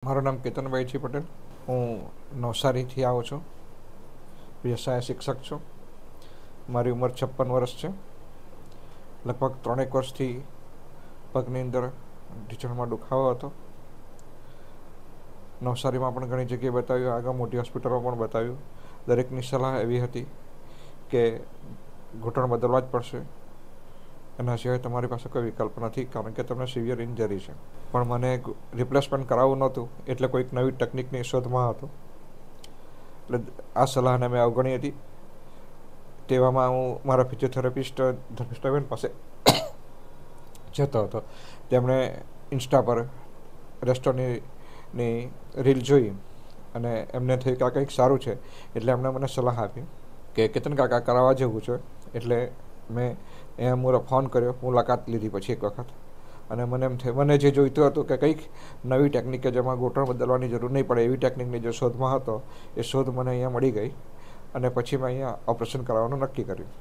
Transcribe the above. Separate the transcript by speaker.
Speaker 1: મારું નામ કેતનભાઈ છે પટેલ. હું નવસારીથી આવું છું. વ્યવસાય શિક્ષક છું. મારી ઉંમર 56 વર્ષ છે. લગભગ 3 વર્ષથી પગની અંદર ઢીંચણમાં દુખાવો હતો. નવસારીમાં પણ ઘણી જગ્યાએ બતાવ્યું, આગળ મોટી હોસ્પિટલોમાં પણ બતાવ્યું. દરેકની સલાહ એવી હતી કે ઘૂંટણ બદલવા જ પડશે, એના સિવાય તમારી પાસે કોઈ વિકલ્પ નથી, કારણ કે તમને સિવિયર ઇન્જરી છે. પણ મને રિપ્લેસમેન્ટ કરાવવું નહોતું, એટલે કોઈક નવી ટેકનિકની શોધમાં હતો. એટલે આ સલાહને મેં અવગણી હતી. તેવામાં હું મારા ફિઝિયોથેરાપિસ્ટ ધર્મિષ્ઠાબેન પાસે જતો હતો. તેમણે ઇન્સ્ટા પર રેસ્ટોરન્ટની રીલ જોઈ અને એમને થયું કે આ કંઈક સારું છે, એટલે એમણે મને સલાહ આપી કે કેતન કાકા કરાવવા જેવું છે. એટલે મેં એ ફોન કર્યો, મુલાકાત લીધી પછી એક વખત, અને મને એમ થયું, મને જે જોઈતું હતું કે કંઈક નવી ટેકનિક કે જેમાં ઘૂંટણ બદલવાની જરૂર નહીં પડે એવી ટેકનિકની જે શોધમાં હતો, એ શોધ મને અહીંયા મળી ગઈ અને પછી મેં અહીંયા ઓપરેશન કરાવવાનું નક્કી કર્યું.